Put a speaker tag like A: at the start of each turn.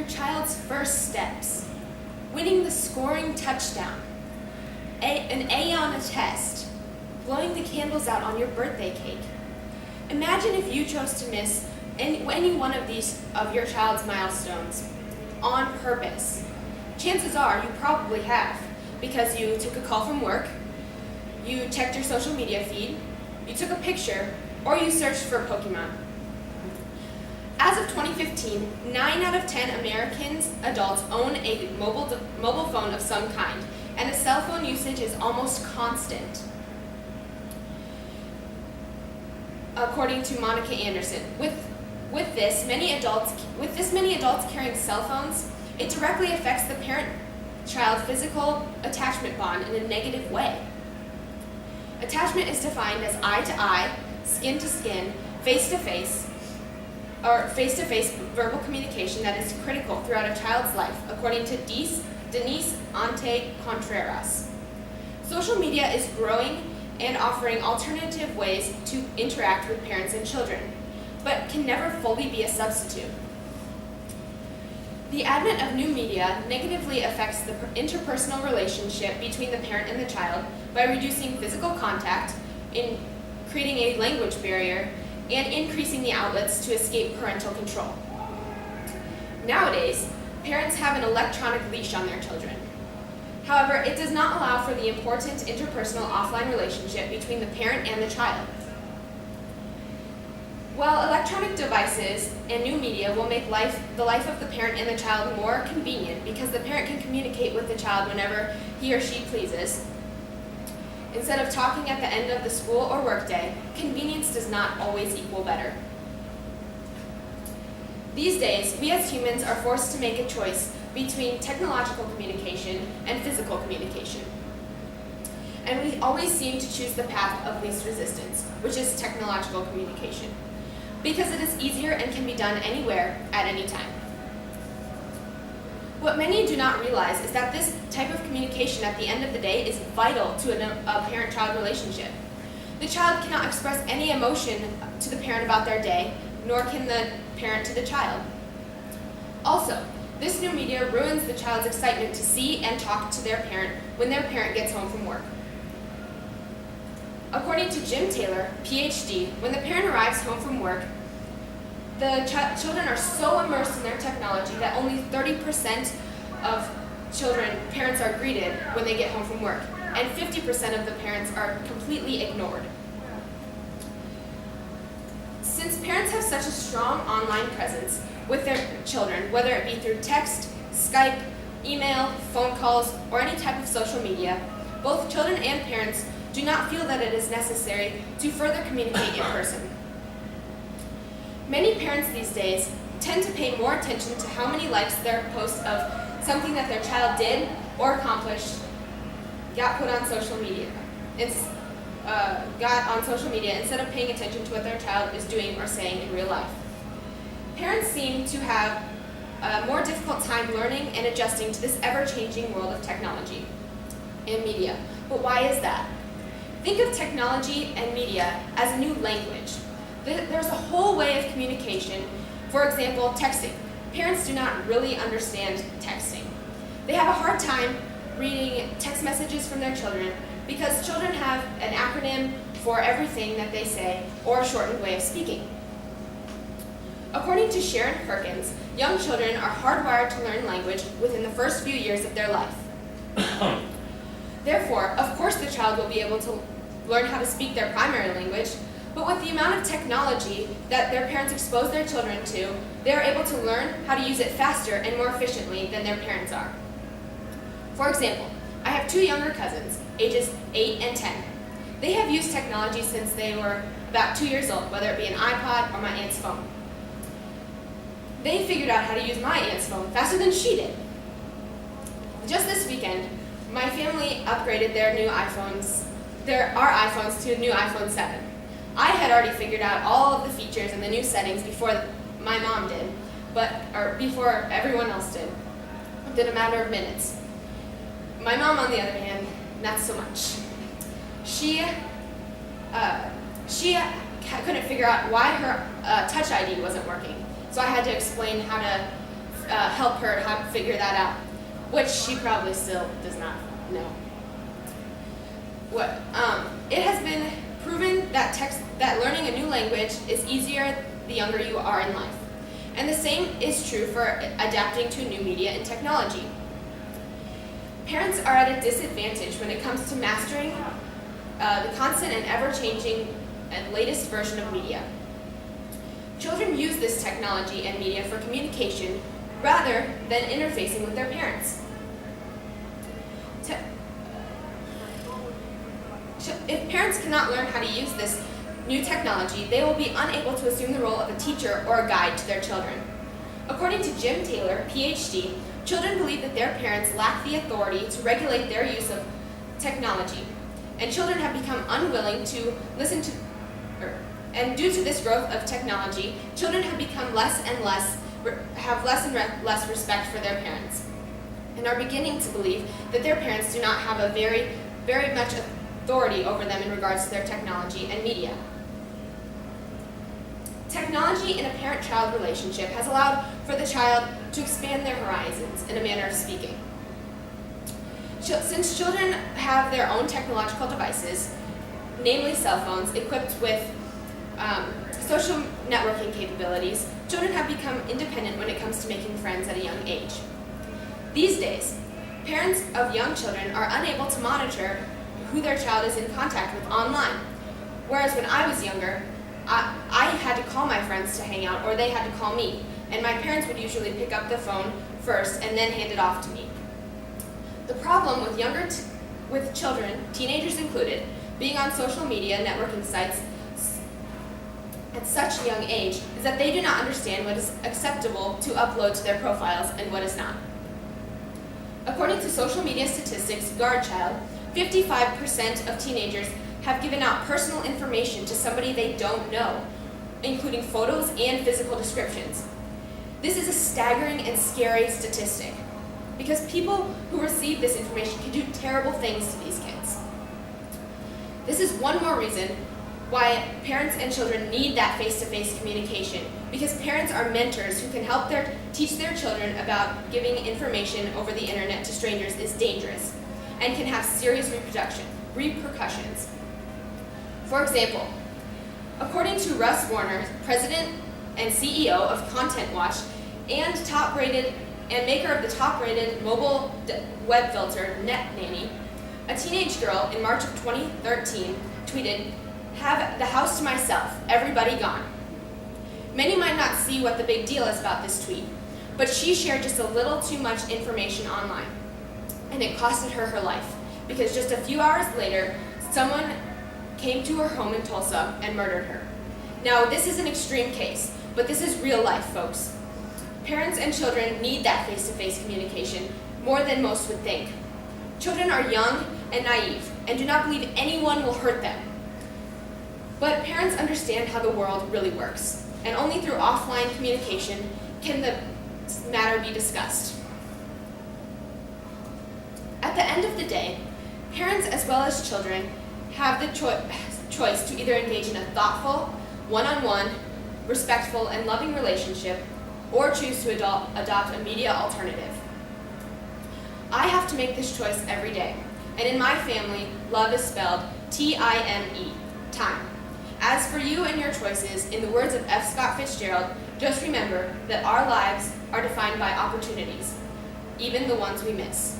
A: your child's first steps, winning the scoring touchdown, an A on a test, blowing the candles out on your birthday cake. Imagine if you chose to miss any one of these of your child's milestones on purpose. Chances are you probably have, because you took a call from work, you checked your social media feed, you took a picture, or you searched for Pokemon. As of 2015, 9 out of 10 Americans adults own a mobile phone of some kind, and the cell phone usage is almost constant, according to Monica Anderson. With this many adults carrying cell phones, it directly affects the parent-child physical attachment bond in a negative way. Attachment is defined as eye-to-eye, skin-to-skin, face-to-face, or face-to-face verbal communication that is critical throughout a child's life, according to Denise Ante Contreras. Social media is growing and offering alternative ways to interact with parents and children, but can never fully be a substitute. The advent of new media negatively affects the interpersonal relationship between the parent and the child by reducing physical contact, in creating a language barrier, and increasing the outlets to escape parental control. Nowadays, parents have an electronic leash on their children. However, it does not allow for the important interpersonal offline relationship between the parent and the child. While electronic devices and new media will make the life of the parent and the child more convenient because the parent can communicate with the child whenever he or she pleases, instead of talking at the end of the school or workday, convenience does not always equal better. These days, we as humans are forced to make a choice between technological communication and physical communication. And we always seem to choose the path of least resistance, which is technological communication, because it is easier and can be done anywhere at any time. What many do not realize is that this type of communication at the end of the day is vital to a parent-child relationship. The child cannot express any emotion to the parent about their day, nor can the parent to the child. Also, this new media ruins the child's excitement to see and talk to their parent when their parent gets home from work. According to Jim Taylor, PhD, when the parent arrives home from work, the children are so immersed in their technology that only 30% of parents are greeted when they get home from work, and 50% of the parents are completely ignored. Since parents have such a strong online presence with their children, whether it be through text, Skype, email, phone calls, or any type of social media, both children and parents do not feel that it is necessary to further communicate in person. Many parents these days tend to pay more attention to how many likes their post of something that their child did or accomplished got on social media instead of paying attention to what their child is doing or saying in real life. Parents seem to have a more difficult time learning and adjusting to this ever-changing world of technology and media. But why is that? Think of technology and media as a new language. There's a whole way of communication. For example, texting. Parents do not really understand texting. They have a hard time reading text messages from their children because children have an acronym for everything that they say or a shortened way of speaking. According to Sharon Perkins, young children are hardwired to learn language within the first few years of their life. Therefore, of course the child will be able to learn how to speak their primary language, but with the amount of technology that their parents expose their children to, they are able to learn how to use it faster and more efficiently than their parents are. For example, I have two younger cousins, ages 8 and 10. They have used technology since they were about 2 years old, whether it be an iPod or my aunt's phone. They figured out how to use my aunt's phone faster than she did. Just this weekend, my family upgraded our iPhones to a new iPhone 7. I had already figured out all of the features and the new settings before my mom did, or before everyone else did, within a matter of minutes. My mom, on the other hand, not so much. She couldn't figure out why her Touch ID wasn't working, so I had to explain how to help her how to figure that out, which she probably still does not know. It has been proven that learning a new language is easier the younger you are in life. And the same is true for adapting to new media and technology. Parents are at a disadvantage when it comes to mastering the constant and ever-changing and latest version of media. Children use this technology and media for communication rather than interfacing with their parents. If parents cannot learn how to use this new technology, they will be unable to assume the role of a teacher or a guide to their children. According to Jim Taylor, PhD, children believe that their parents lack the authority to regulate their use of technology, and children have become unwilling to listen to, and due to this growth of technology, children have become less and less respect for their parents, and are beginning to believe that their parents do not have a very much authority over them in regards to their technology and media. Technology in a parent-child relationship has allowed for the child to expand their horizons, in a manner of speaking. Since children have their own technological devices, namely cell phones, equipped with social networking capabilities, children have become independent when it comes to making friends at a young age. These days, parents of young children are unable to monitor who their child is in contact with online, whereas when I was younger, I had to call my friends to hang out, or they had to call me, and my parents would usually pick up the phone first and then hand it off to me. The problem with children, teenagers included, being on social media networking sites at such a young age is that they do not understand what is acceptable to upload to their profiles and what is not. According to social media statistics, Guardchild, 55% of teenagers have given out personal information to somebody they don't know, including photos and physical descriptions. This is a staggering and scary statistic, because people who receive this information can do terrible things to these kids. This is one more reason why parents and children need that face-to-face communication, because parents are mentors who can help teach their children about giving information over the internet to strangers is dangerous and can have serious repercussions. For example, according to Russ Warner, president and CEO of Content Watch and maker of the top-rated mobile web filter NetNanny, a teenage girl in March of 2013 tweeted, "Have the house to myself, everybody gone." Many might not see what the big deal is about this tweet, but she shared just a little too much information online, and it costed her her life, because just a few hours later, someone came to her home in Tulsa and murdered her. Now, this is an extreme case, but this is real life, folks. Parents and children need that face-to-face communication more than most would think. Children are young and naive and do not believe anyone will hurt them. But parents understand how the world really works, and only through offline communication can the matter be discussed. At the end of the day, parents as well as children have the choice to either engage in a thoughtful, one-on-one, respectful, and loving relationship, or choose to adopt a media alternative. I have to make this choice every day, and in my family, love is spelled T-I-M-E, time. As for you and your choices, in the words of F. Scott Fitzgerald, just remember that our lives are defined by opportunities, even the ones we miss.